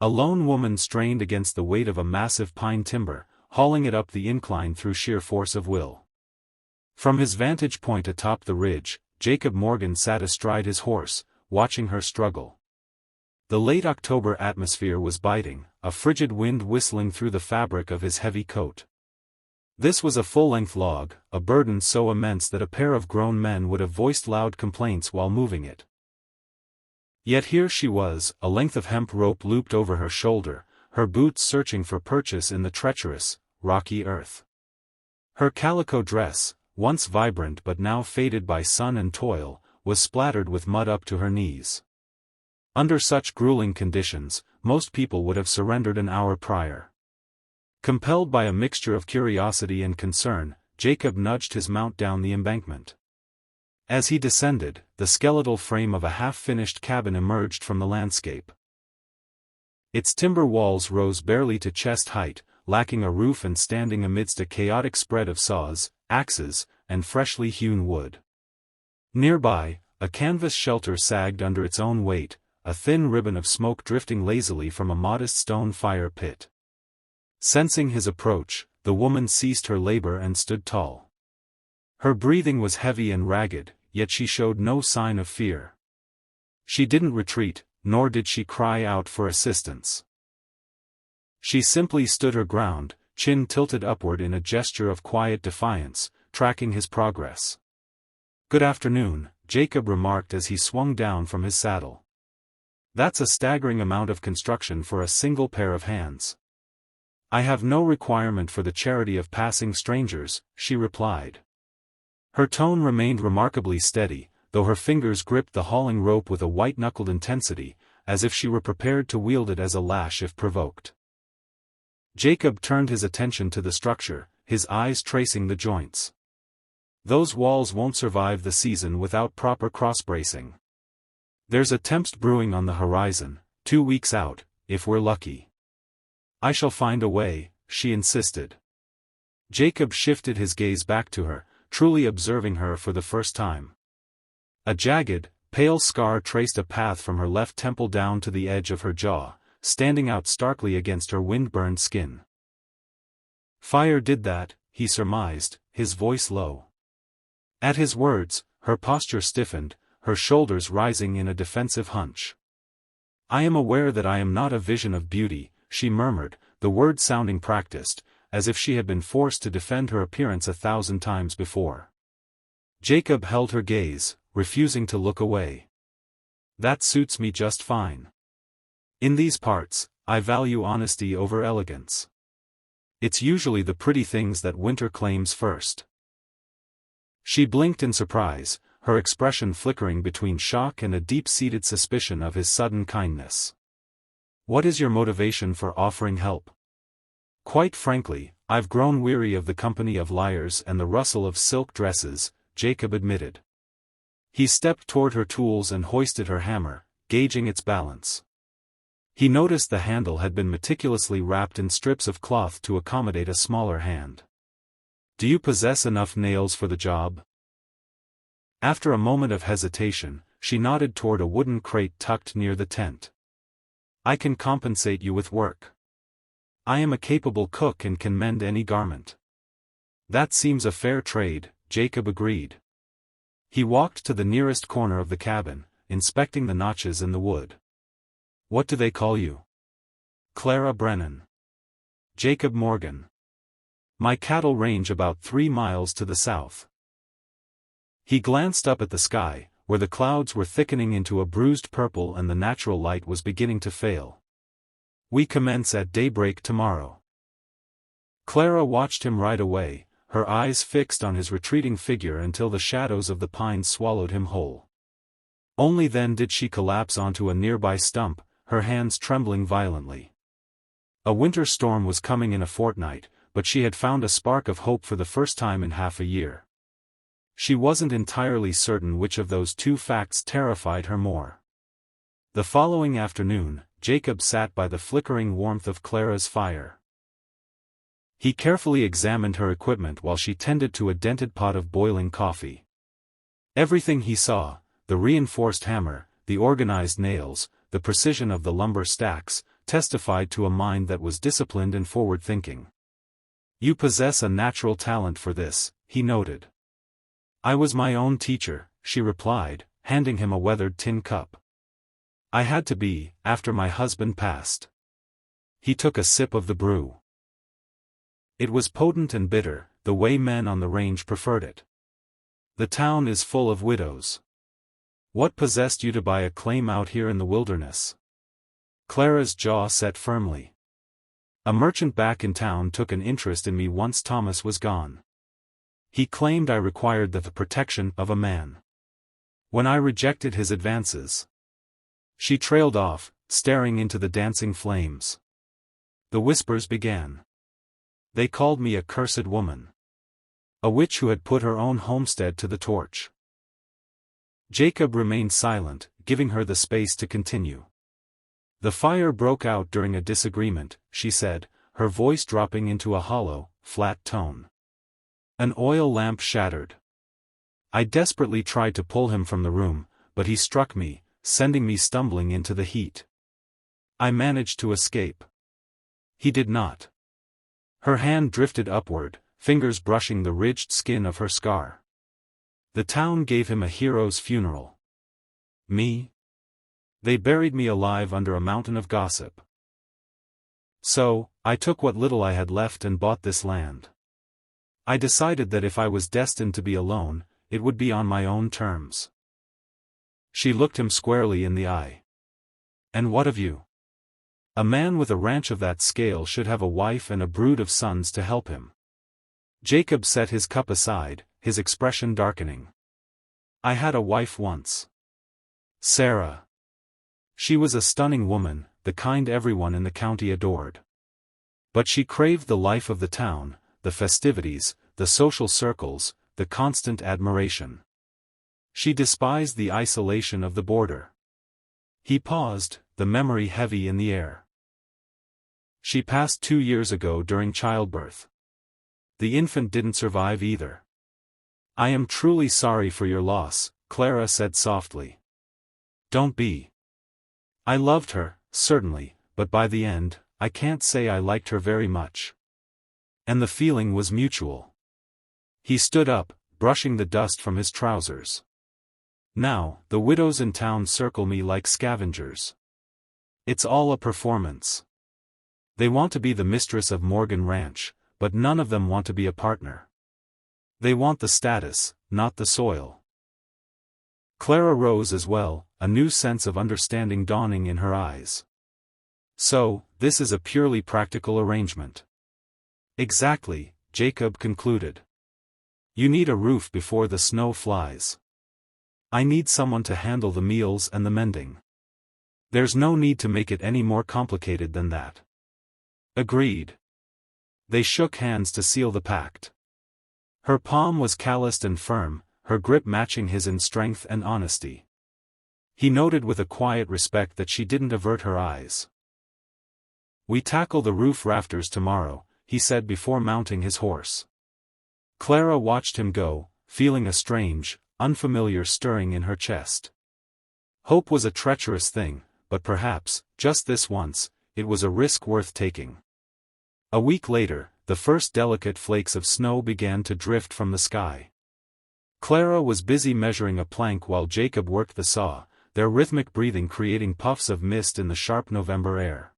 A lone woman strained against the weight of a massive pine timber, hauling it up the incline through sheer force of will. From his vantage point atop the ridge, Jacob Morgan sat astride his horse, watching her struggle. The late October atmosphere was biting, a frigid wind whistling through the fabric of his heavy coat. This was a full-length log, a burden so immense that a pair of grown men would have voiced loud complaints while moving it. Yet here she was, a length of hemp rope looped over her shoulder, her boots searching for purchase in the treacherous, rocky earth. Her calico dress, once vibrant but now faded by sun and toil, was splattered with mud up to her knees. Under such grueling conditions, most people would have surrendered an hour prior. Compelled by a mixture of curiosity and concern, Jacob nudged his mount down the embankment. As he descended, the skeletal frame of a half-finished cabin emerged from the landscape. Its timber walls rose barely to chest height, lacking a roof and standing amidst a chaotic spread of saws, axes, and freshly hewn wood. Nearby, a canvas shelter sagged under its own weight, a thin ribbon of smoke drifting lazily from a modest stone fire pit. Sensing his approach, the woman ceased her labor and stood tall. Her breathing was heavy and ragged, yet she showed no sign of fear. She didn't retreat, nor did she cry out for assistance. She simply stood her ground, chin tilted upward in a gesture of quiet defiance, tracking his progress. "Good afternoon," Jacob remarked as he swung down from his saddle. "That's a staggering amount of construction for a single pair of hands." "I have no requirement for the charity of passing strangers," she replied. Her tone remained remarkably steady, though her fingers gripped the hauling rope with a white-knuckled intensity, as if she were prepared to wield it as a lash if provoked. Jacob turned his attention to the structure, his eyes tracing the joints. "Those walls won't survive the season without proper cross-bracing. There's a tempest brewing on the horizon, 2 weeks out, if we're lucky." "I shall find a way," she insisted. Jacob shifted his gaze back to her, truly observing her for the first time. A jagged, pale scar traced a path from her left temple down to the edge of her jaw, standing out starkly against her wind-burned skin. "Fire did that," he surmised, his voice low. At his words, her posture stiffened, her shoulders rising in a defensive hunch. "I am aware that I am not a vision of beauty," she murmured, the words sounding practiced, as if she had been forced to defend her appearance 1,000 times before. Jacob held her gaze, refusing to look away. "That suits me just fine. In these parts, I value honesty over elegance. It's usually the pretty things that winter claims first." She blinked in surprise, her expression flickering between shock and a deep-seated suspicion of his sudden kindness. "What is your motivation for offering help?" "Quite frankly, I've grown weary of the company of liars and the rustle of silk dresses," Jacob admitted. He stepped toward her tools and hoisted her hammer, gauging its balance. He noticed the handle had been meticulously wrapped in strips of cloth to accommodate a smaller hand. "Do you possess enough nails for the job?" After a moment of hesitation, she nodded toward a wooden crate tucked near the tent. "I can compensate you with work. I am a capable cook and can mend any garment." "That seems a fair trade," Jacob agreed. He walked to the nearest corner of the cabin, inspecting the notches in the wood. "What do they call you?" "Clara Brennan." "Jacob Morgan. My cattle range about 3 miles to the south." He glanced up at the sky, where the clouds were thickening into a bruised purple and the natural light was beginning to fail. "We commence at daybreak tomorrow." Clara watched him ride away, her eyes fixed on his retreating figure until the shadows of the pines swallowed him whole. Only then did she collapse onto a nearby stump, her hands trembling violently. A winter storm was coming in a fortnight, but she had found a spark of hope for the first time in half a year. She wasn't entirely certain which of those two facts terrified her more. The following afternoon, Jacob sat by the flickering warmth of Clara's fire. He carefully examined her equipment while she tended to a dented pot of boiling coffee. Everything he saw, the reinforced hammer, the organized nails, the precision of the lumber stacks, testified to a mind that was disciplined and forward-thinking. "You possess a natural talent for this," he noted. "I was my own teacher," she replied, handing him a weathered tin cup. "I had to be, after my husband passed." He took a sip of the brew. It was potent and bitter, the way men on the range preferred it. "The town is full of widows. What possessed you to buy a claim out here in the wilderness?" Clara's jaw set firmly. "A merchant back in town took an interest in me once Thomas was gone. He claimed I required the protection of a man. When I rejected his advances..." She trailed off, staring into the dancing flames. The whispers began. "They called me a cursed woman. A witch who had put her own homestead to the torch." Jacob remained silent, giving her the space to continue. "The fire broke out during a disagreement," she said, her voice dropping into a hollow, flat tone. "An oil lamp shattered. I desperately tried to pull him from the room, but he struck me, sending me stumbling into the heat. I managed to escape. He did not." Her hand drifted upward, fingers brushing the ridged skin of her scar. "The town gave him a hero's funeral. Me? They buried me alive under a mountain of gossip. So, I took what little I had left and bought this land. I decided that if I was destined to be alone, it would be on my own terms." She looked him squarely in the eye. "And what of you? A man with a ranch of that scale should have a wife and a brood of sons to help him." Jacob set his cup aside, his expression darkening. "I had a wife once. Sarah. She was a stunning woman, the kind everyone in the county adored. But she craved the life of the town, the festivities, the social circles, the constant admiration. She despised the isolation of the border." He paused, the memory heavy in the air. "She passed 2 years ago during childbirth. The infant didn't survive either." "I am truly sorry for your loss," Clara said softly. "Don't be. I loved her, certainly, but by the end, I can't say I liked her very much. And the feeling was mutual." He stood up, brushing the dust from his trousers. "Now, the widows in town circle me like scavengers. It's all a performance. They want to be the mistress of Morgan Ranch, but none of them want to be a partner. They want the status, not the soil." Clara rose as well, a new sense of understanding dawning in her eyes. "So, this is a purely practical arrangement." "Exactly," Jacob concluded. "You need a roof before the snow flies. I need someone to handle the meals and the mending. There's no need to make it any more complicated than that." "Agreed." They shook hands to seal the pact. Her palm was calloused and firm, her grip matching his in strength and honesty. He noted with a quiet respect that she didn't avert her eyes. "We tackle the roof rafters tomorrow," he said before mounting his horse. Clara watched him go, feeling a strange, unfamiliar stirring in her chest. Hope was a treacherous thing, but perhaps, just this once, it was a risk worth taking. A week later, the first delicate flakes of snow began to drift from the sky. Clara was busy measuring a plank while Jacob worked the saw, their rhythmic breathing creating puffs of mist in the sharp November air.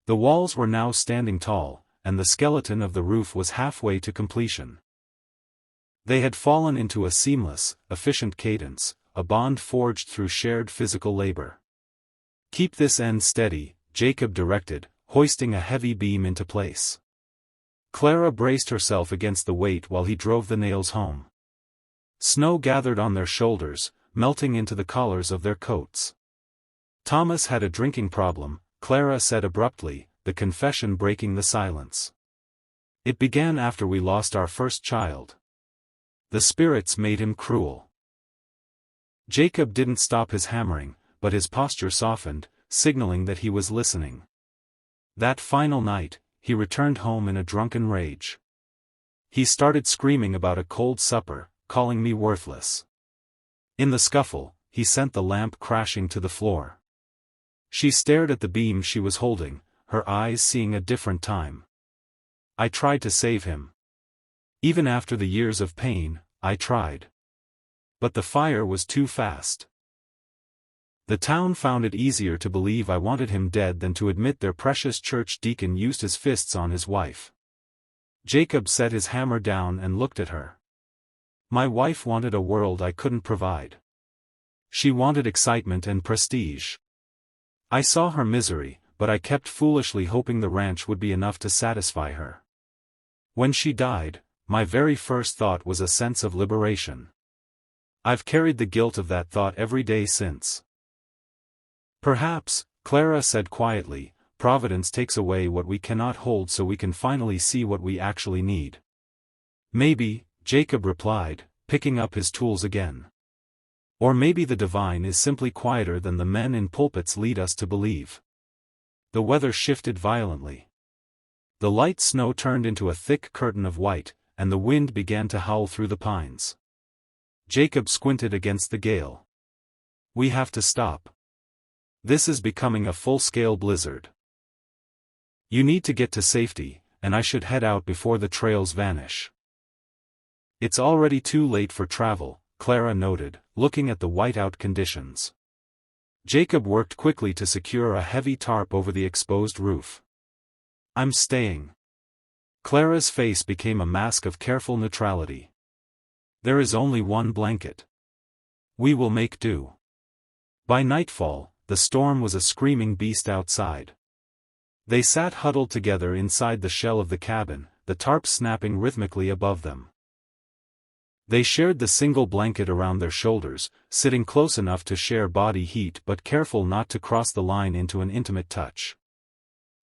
The walls were now standing tall, and the skeleton of the roof was halfway to completion. They had fallen into a seamless, efficient cadence, a bond forged through shared physical labor. "Keep this end steady," Jacob directed, hoisting a heavy beam into place. Clara braced herself against the weight while he drove the nails home. Snow gathered on their shoulders, melting into the collars of their coats. "Thomas had a drinking problem," Clara said abruptly, the confession breaking the silence. "It began after we lost our first child. The spirits made him cruel." Jacob didn't stop his hammering, but his posture softened, signaling that he was listening. That final night, he returned home in a drunken rage. He started screaming about a cold supper, calling me worthless. In the scuffle, he sent the lamp crashing to the floor. She stared at the beam she was holding, her eyes seeing a different time. I tried to save him. Even after the years of pain, I tried. But the fire was too fast. The town found it easier to believe I wanted him dead than to admit their precious church deacon used his fists on his wife. Jacob set his hammer down and looked at her. My wife wanted a world I couldn't provide. She wanted excitement and prestige. I saw her misery, but I kept foolishly hoping the ranch would be enough to satisfy her. When she died, my very first thought was a sense of liberation. I've carried the guilt of that thought every day since. Perhaps, Clara said quietly, Providence takes away what we cannot hold so we can finally see what we actually need. Maybe, Jacob replied, picking up his tools again. Or maybe the divine is simply quieter than the men in pulpits lead us to believe. The weather shifted violently. The light snow turned into a thick curtain of white, and the wind began to howl through the pines. Jacob squinted against the gale. We have to stop. This is becoming a full-scale blizzard. You need to get to safety, and I should head out before the trails vanish. It's already too late for travel, Clara noted, looking at the whiteout conditions. Jacob worked quickly to secure a heavy tarp over the exposed roof. I'm staying. Clara's face became a mask of careful neutrality. There is only one blanket. We will make do. By nightfall, the storm was a screaming beast outside. They sat huddled together inside the shell of the cabin, the tarp snapping rhythmically above them. They shared the single blanket around their shoulders, sitting close enough to share body heat but careful not to cross the line into an intimate touch.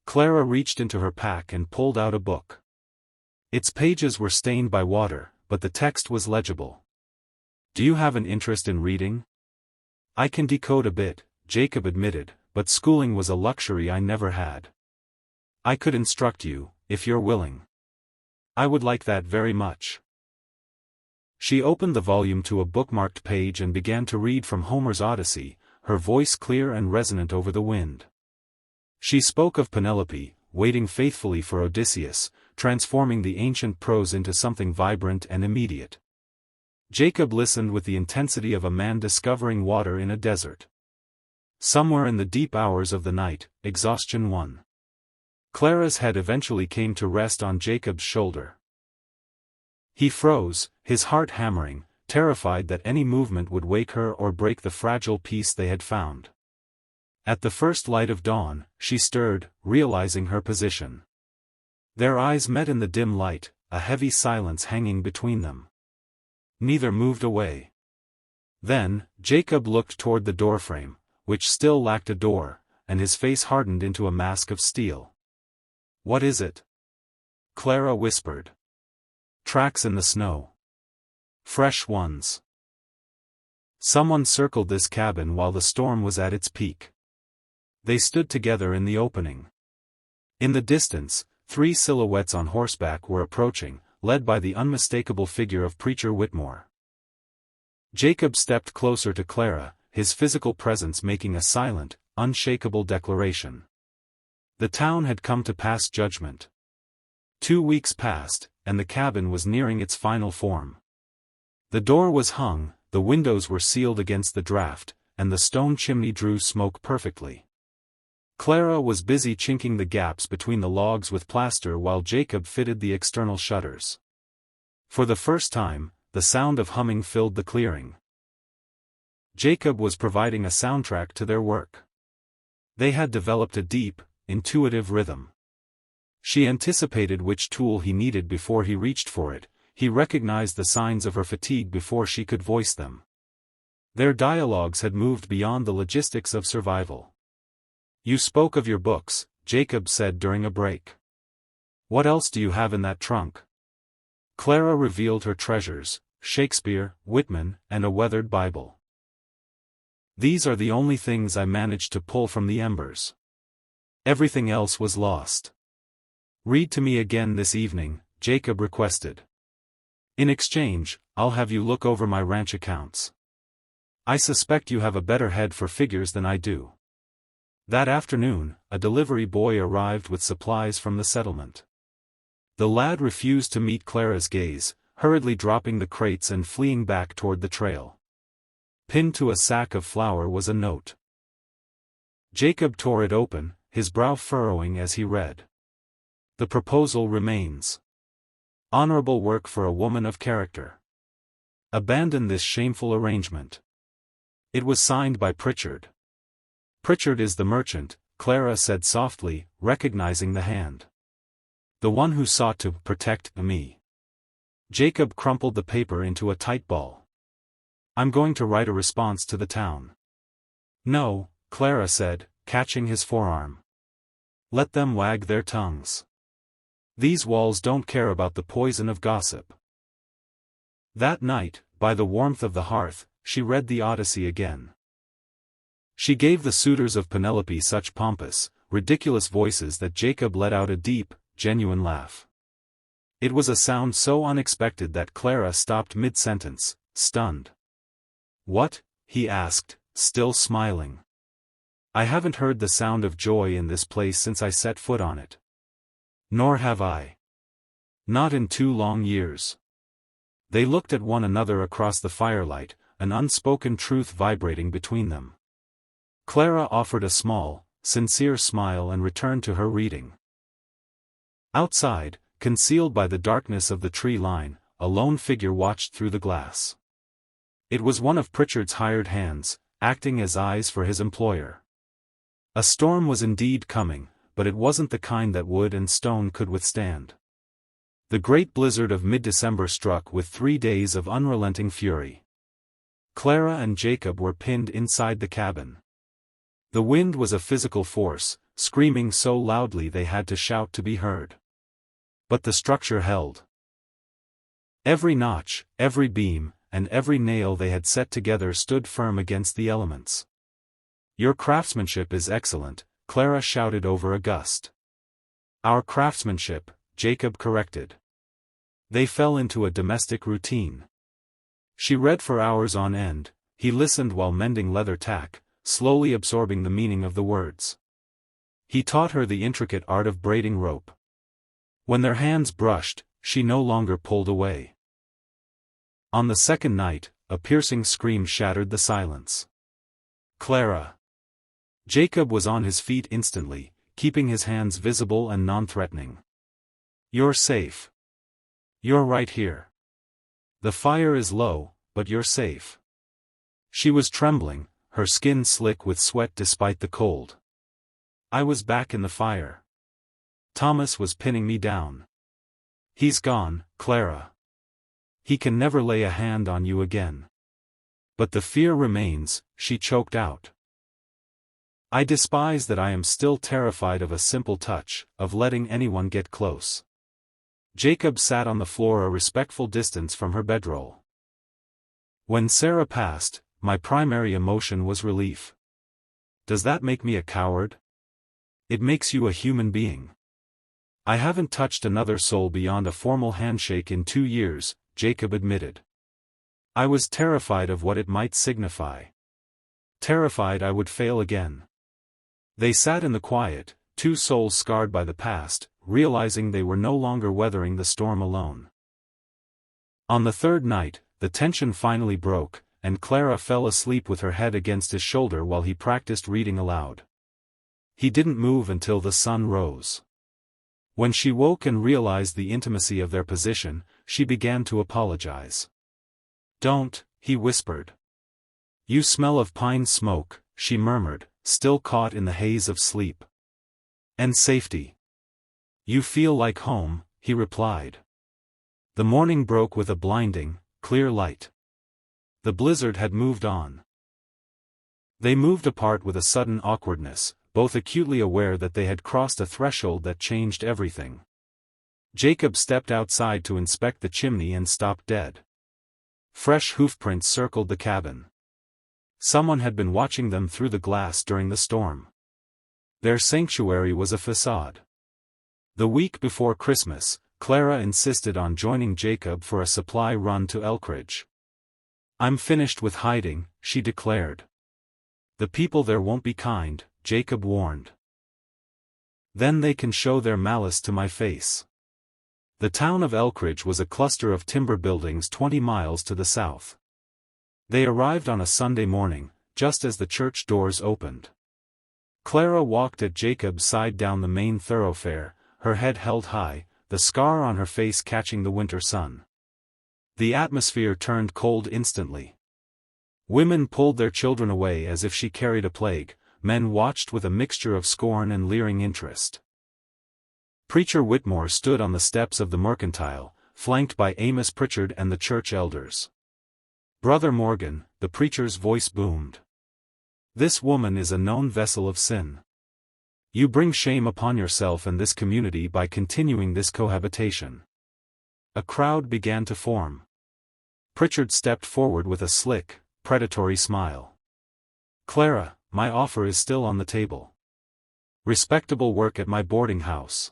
Clara reached into her pack and pulled out a book. Its pages were stained by water, but the text was legible. Do you have an interest in reading? I can decode a bit, Jacob admitted, but schooling was a luxury I never had. I could instruct you, if you're willing. I would like that very much. She opened the volume to a bookmarked page and began to read from Homer's Odyssey, her voice clear and resonant over the wind. She spoke of Penelope, waiting faithfully for Odysseus, transforming the ancient prose into something vibrant and immediate. Jacob listened with the intensity of a man discovering water in a desert. Somewhere in the deep hours of the night, exhaustion won. Clara's head eventually came to rest on Jacob's shoulder. He froze, his heart hammering, terrified that any movement would wake her or break the fragile peace they had found. At the first light of dawn, she stirred, realizing her position. Their eyes met in the dim light, a heavy silence hanging between them. Neither moved away. Then, Jacob looked toward the doorframe, which still lacked a door, and his face hardened into a mask of steel. What is it? Clara whispered. Tracks in the snow. Fresh ones. Someone circled this cabin while the storm was at its peak. They stood together in the opening. In the distance, 3 silhouettes on horseback were approaching, led by the unmistakable figure of Preacher Whitmore. Jacob stepped closer to Clara, his physical presence making a silent, unshakable declaration. The town had come to pass judgment. 2 weeks passed, and the cabin was nearing its final form. The door was hung, the windows were sealed against the draft, and the stone chimney drew smoke perfectly. Clara was busy chinking the gaps between the logs with plaster while Jacob fitted the external shutters. For the first time, the sound of humming filled the clearing. Jacob was providing a soundtrack to their work. They had developed a deep, intuitive rhythm. She anticipated which tool he needed before he reached for it, he recognized the signs of her fatigue before she could voice them. Their dialogues had moved beyond the logistics of survival. You spoke of your books, Jacob said during a break. What else do you have in that trunk? Clara revealed her treasures, Shakespeare, Whitman, and a weathered Bible. These are the only things I managed to pull from the embers. Everything else was lost. Read to me again this evening, Jacob requested. In exchange, I'll have you look over my ranch accounts. I suspect you have a better head for figures than I do. That afternoon, a delivery boy arrived with supplies from the settlement. The lad refused to meet Clara's gaze, hurriedly dropping the crates and fleeing back toward the trail. Pinned to a sack of flour was a note. Jacob tore it open, his brow furrowing as he read. The proposal remains. Honorable work for a woman of character. Abandon this shameful arrangement. It was signed by Pritchard. Pritchard is the merchant, Clara said softly, recognizing the hand. The one who sought to protect me. Jacob crumpled the paper into a tight ball. I'm going to write a response to the town. No, Clara said, catching his forearm. Let them wag their tongues. These walls don't care about the poison of gossip. That night, by the warmth of the hearth, she read the Odyssey again. She gave the suitors of Penelope such pompous, ridiculous voices that Jacob let out a deep, genuine laugh. It was a sound so unexpected that Clara stopped mid-sentence, stunned. What? He asked, still smiling. I haven't heard the sound of joy in this place since I set foot on it. Nor have I. Not in 2 long years. They looked at one another across the firelight, an unspoken truth vibrating between them. Clara offered a small, sincere smile and returned to her reading. Outside, concealed by the darkness of the tree line, a lone figure watched through the glass. It was one of Pritchard's hired hands, acting as eyes for his employer. A storm was indeed coming, but it wasn't the kind that wood and stone could withstand. The great blizzard of mid-December struck with 3 days of unrelenting fury. Clara and Jacob were pinned inside the cabin. The wind was a physical force, screaming so loudly they had to shout to be heard. But the structure held. Every notch, every beam, and every nail they had set together stood firm against the elements. Your craftsmanship is excellent, Clara shouted over a gust. Our craftsmanship, Jacob corrected. They fell into a domestic routine. She read for hours on end, he listened while mending leather tack, slowly absorbing the meaning of the words. He taught her the intricate art of braiding rope. When their hands brushed, she no longer pulled away. On the second night, a piercing scream shattered the silence. Clara. Jacob was on his feet instantly, keeping his hands visible and non-threatening. You're safe. You're right here. The fire is low, but you're safe. She was trembling, her skin slick with sweat despite the cold. I was back in the fire. Thomas was pinning me down. He's gone, Clara. He can never lay a hand on you again. But the fear remains, she choked out. I despise that I am still terrified of a simple touch, of letting anyone get close. Jacob sat on the floor a respectful distance from her bedroll. When Sarah passed, my primary emotion was relief. Does that make me a coward? It makes you a human being. I haven't touched another soul beyond a formal handshake in 2 years, Jacob admitted. I was terrified of what it might signify. Terrified I would fail again. They sat in the quiet, 2 souls scarred by the past, realizing they were no longer weathering the storm alone. On the 3rd night, the tension finally broke, and Clara fell asleep with her head against his shoulder while he practiced reading aloud. He didn't move until the sun rose. When she woke and realized the intimacy of their position, she began to apologize. Don't, he whispered. You smell of pine smoke, she murmured, still caught in the haze of sleep. And safety. You feel like home, he replied. The morning broke with a blinding, clear light. The blizzard had moved on. They moved apart with a sudden awkwardness, both acutely aware that they had crossed a threshold that changed everything. Jacob stepped outside to inspect the chimney and stopped dead. Fresh hoofprints circled the cabin. Someone had been watching them through the glass during the storm. Their sanctuary was a facade. The week before Christmas, Clara insisted on joining Jacob for a supply run to Elkridge. I'm finished with hiding, she declared. The people there won't be kind, Jacob warned. Then they can show their malice to my face. The town of Elkridge was a cluster of timber buildings 20 miles to the south. They arrived on a Sunday morning, just as the church doors opened. Clara walked at Jacob's side down the main thoroughfare, her head held high, the scar on her face catching the winter sun. The atmosphere turned cold instantly. Women pulled their children away as if she carried a plague, men watched with a mixture of scorn and leering interest. Preacher Whitmore stood on the steps of the Mercantile, flanked by Amos Pritchard and the church elders. "Brother Morgan," the preacher's voice boomed. "This woman is a known vessel of sin. You bring shame upon yourself and this community by continuing this cohabitation." A crowd began to form. Pritchard stepped forward with a slick, predatory smile. "Clara, my offer is still on the table. Respectable work at my boarding house.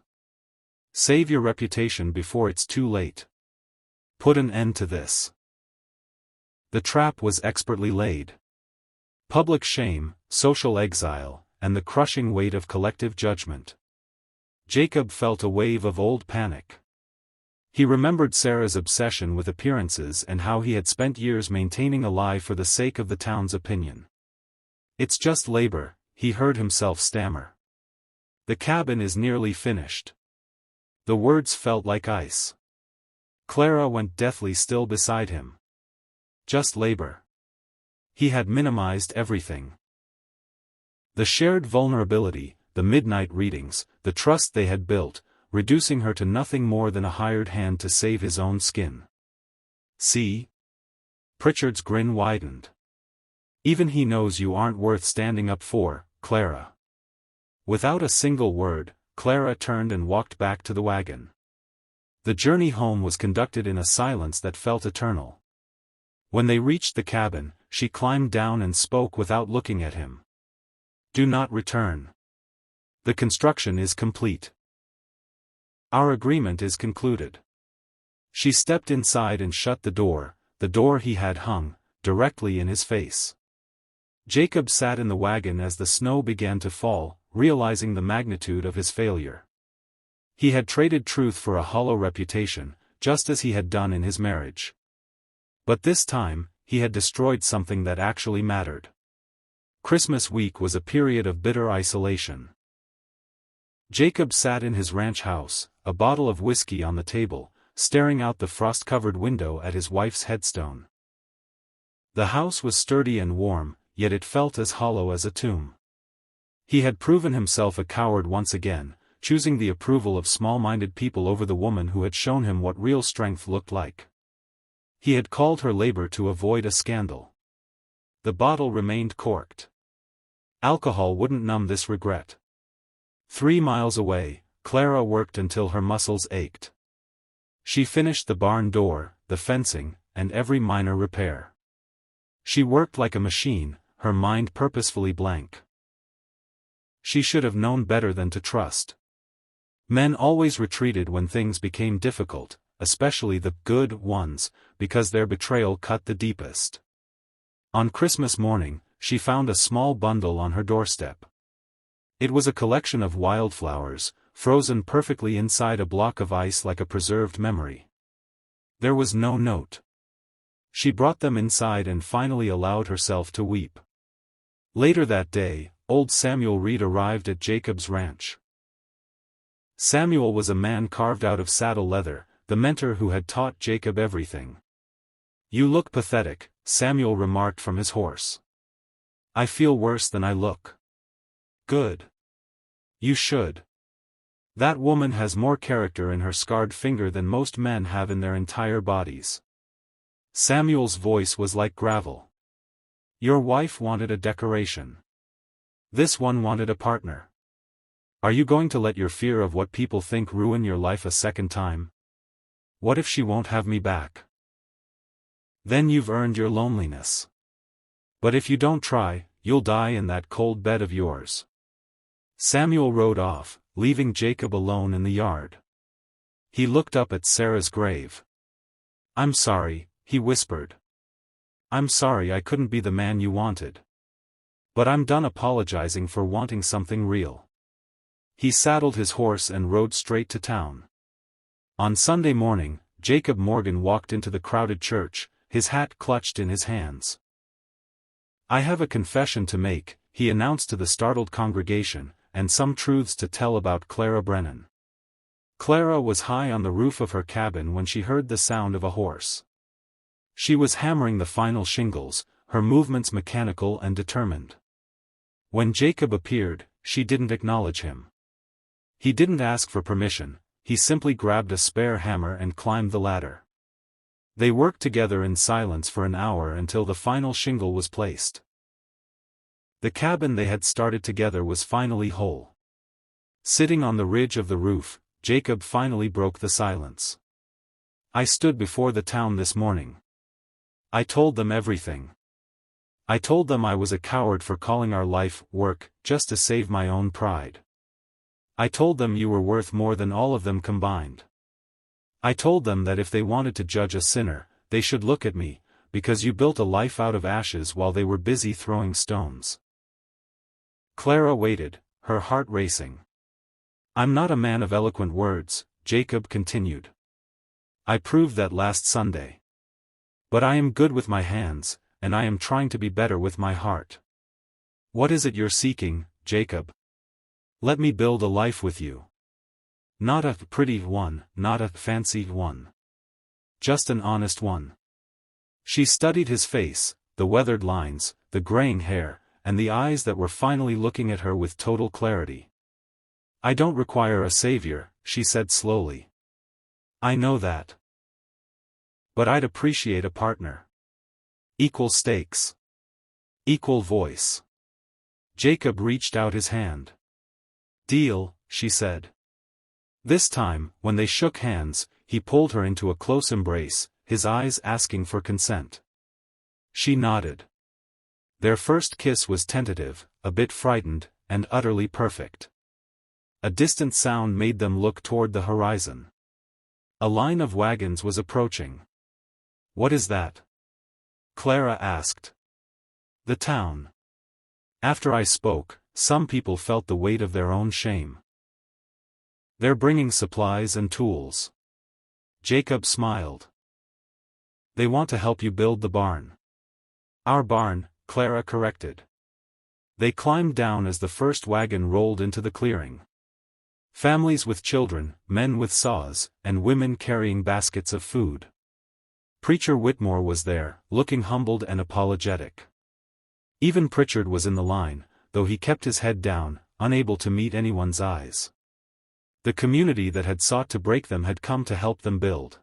Save your reputation before it's too late. Put an end to this." The trap was expertly laid. Public shame, social exile, and the crushing weight of collective judgment. Jacob felt a wave of old panic. He remembered Sarah's obsession with appearances and how he had spent years maintaining a lie for the sake of the town's opinion. "It's just labor," he heard himself stammer. "The cabin is nearly finished." The words felt like ice. Clara went deathly still beside him. Just labor. He had minimized everything. The shared vulnerability, the midnight readings, the trust they had built, reducing her to nothing more than a hired hand to save his own skin. "See?" Pritchard's grin widened. "Even he knows you aren't worth standing up for, Clara." Without a single word, Clara turned and walked back to the wagon. The journey home was conducted in a silence that felt eternal. When they reached the cabin, she climbed down and spoke without looking at him. "Do not return. The construction is complete. Our agreement is concluded." She stepped inside and shut the door he had hung, directly in his face. Jacob sat in the wagon as the snow began to fall, realizing the magnitude of his failure. He had traded truth for a hollow reputation, just as he had done in his marriage. But this time, he had destroyed something that actually mattered. Christmas week was a period of bitter isolation. Jacob sat in his ranch house, a bottle of whiskey on the table, staring out the frost-covered window at his wife's headstone. The house was sturdy and warm, yet it felt as hollow as a tomb. He had proven himself a coward once again, choosing the approval of small-minded people over the woman who had shown him what real strength looked like. He had called her labor to avoid a scandal. The bottle remained corked. Alcohol wouldn't numb this regret. 3 miles away, Clara worked until her muscles ached. She finished the barn door, the fencing, and every minor repair. She worked like a machine, her mind purposefully blank. She should have known better than to trust. Men always retreated when things became difficult, especially the good ones, because their betrayal cut the deepest. On Christmas morning, she found a small bundle on her doorstep. It was a collection of wildflowers, frozen perfectly inside a block of ice like a preserved memory. There was no note. She brought them inside and finally allowed herself to weep. Later that day, old Samuel Reed arrived at Jacob's ranch. Samuel was a man carved out of saddle leather, the mentor who had taught Jacob everything. "You look pathetic," Samuel remarked from his horse. "I feel worse than I look." "Good. You should. That woman has more character in her scarred finger than most men have in their entire bodies." Samuel's voice was like gravel. "Your wife wanted a decoration. This one wanted a partner. Are you going to let your fear of what people think ruin your life a second time? What if she won't have me back? Then you've earned your loneliness. But if you don't try, you'll die in that cold bed of yours." Samuel rode off, leaving Jacob alone in the yard. He looked up at Sarah's grave. "I'm sorry," he whispered. "I'm sorry I couldn't be the man you wanted." But I'm done apologizing for wanting something real. He saddled his horse and rode straight to town. On Sunday morning, Jacob Morgan walked into the crowded church, his hat clutched in his hands. "I have a confession to make," he announced to the startled congregation, "and some truths to tell about Clara Brennan." Clara was high on the roof of her cabin when she heard the sound of a horse. She was hammering the final shingles, her movements mechanical and determined. When Jacob appeared, she didn't acknowledge him. He didn't ask for permission, he simply grabbed a spare hammer and climbed the ladder. They worked together in silence for an hour until the final shingle was placed. The cabin they had started together was finally whole. Sitting on the ridge of the roof, Jacob finally broke the silence. "I stood before the town this morning. I told them everything. I told them I was a coward for calling our life work, just to save my own pride. I told them you were worth more than all of them combined. I told them that if they wanted to judge a sinner, they should look at me, because you built a life out of ashes while they were busy throwing stones." Clara waited, her heart racing. "I'm not a man of eloquent words," Jacob continued. "I proved that last Sunday. But I am good with my hands, and I am trying to be better with my heart. What is it you're seeking, Jacob? Let me build a life with you. Not a pretty one, not a fancy one. Just an honest one." She studied his face, the weathered lines, the graying hair, and the eyes that were finally looking at her with total clarity. "I don't require a savior," she said slowly. "I know that. But I'd appreciate a partner. Equal stakes. Equal voice." Jacob reached out his hand. "Deal," she said. This time, when they shook hands, he pulled her into a close embrace, his eyes asking for consent. She nodded. Their first kiss was tentative, a bit frightened, and utterly perfect. A distant sound made them look toward the horizon. A line of wagons was approaching. "What is that?" Clara asked. "The town. After I spoke, some people felt the weight of their own shame. They're bringing supplies and tools." Jacob smiled. "They want to help you build the barn." "Our barn," Clara corrected. They climbed down as the first wagon rolled into the clearing. Families with children, men with saws, and women carrying baskets of food. Preacher Whitmore was there, looking humbled and apologetic. Even Pritchard was in the line, though he kept his head down, unable to meet anyone's eyes. The community that had sought to break them had come to help them build.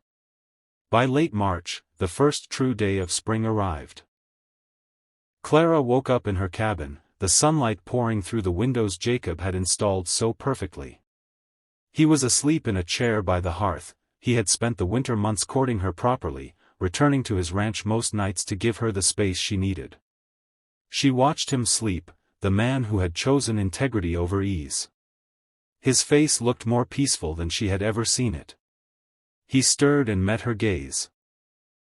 By late March, the first true day of spring arrived. Clara woke up in her cabin, the sunlight pouring through the windows Jacob had installed so perfectly. He was asleep in a chair by the hearth. He had spent the winter months courting her properly, returning to his ranch most nights to give her the space she needed. She watched him sleep, the man who had chosen integrity over ease. His face looked more peaceful than she had ever seen it. He stirred and met her gaze.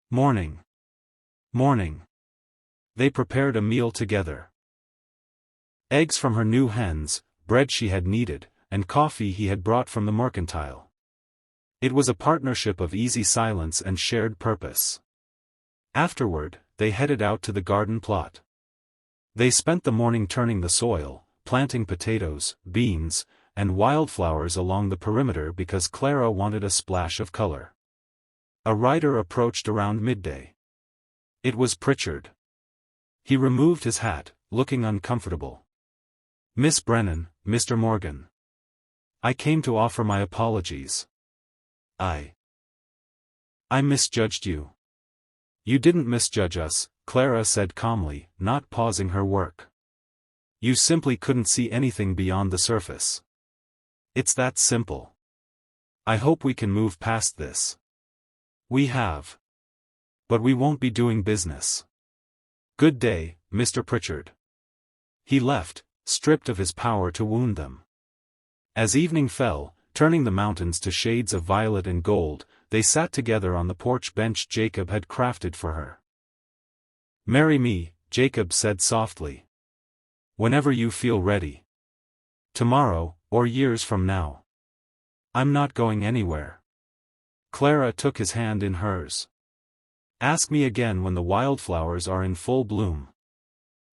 "Morning. Morning." They prepared a meal together. Eggs from her new hens, bread she had kneaded, and coffee he had brought from the mercantile. It was a partnership of easy silence and shared purpose. Afterward, they headed out to the garden plot. They spent the morning turning the soil, planting potatoes, beans, and wildflowers along the perimeter because Clara wanted a splash of color. A rider approached around midday. It was Pritchard. He removed his hat, looking uncomfortable. "Miss Brennan, Mr. Morgan. I came to offer my apologies. I misjudged you." "You didn't misjudge us," Clara said calmly, not pausing her work. "You simply couldn't see anything beyond the surface. It's that simple. I hope we can move past this." "We have. But we won't be doing business. Good day, Mr. Pritchard." He left, stripped of his power to wound them. As evening fell, turning the mountains to shades of violet and gold, they sat together on the porch bench Jacob had crafted for her. "Marry me," Jacob said softly. Whenever you feel ready. Tomorrow, or years from now. I'm not going anywhere. Clara took his hand in hers. Ask me again when the wildflowers are in full bloom.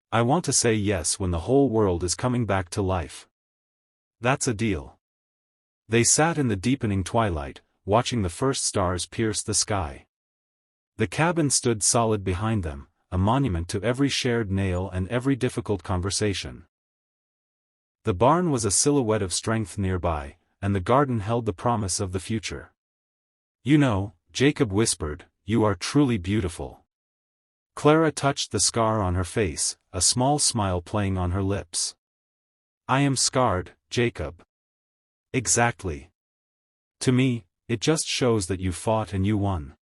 I want to say yes when the whole world is coming back to life. That's a deal. They sat in the deepening twilight, watching the first stars pierce the sky. The cabin stood solid behind them, a monument to every shared nail and every difficult conversation. The barn was a silhouette of strength nearby, and the garden held the promise of the future. You know, Jacob whispered, you are truly beautiful. Clara touched the scar on her face, a small smile playing on her lips. I am scarred, Jacob. Exactly. To me, it just shows that you fought and you won.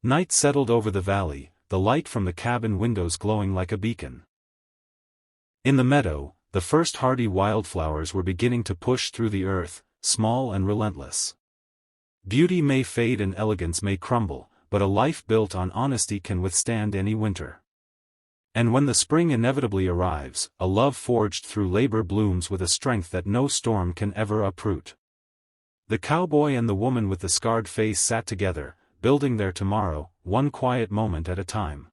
Night settled over the valley, the light from the cabin windows glowing like a beacon. In the meadow, the first hardy wildflowers were beginning to push through the earth, small and relentless. Beauty may fade and elegance may crumble, but a life built on honesty can withstand any winter. And when the spring inevitably arrives, a love forged through labor blooms with a strength that no storm can ever uproot. The cowboy and the woman with the scarred face sat together, building their tomorrow, one quiet moment at a time.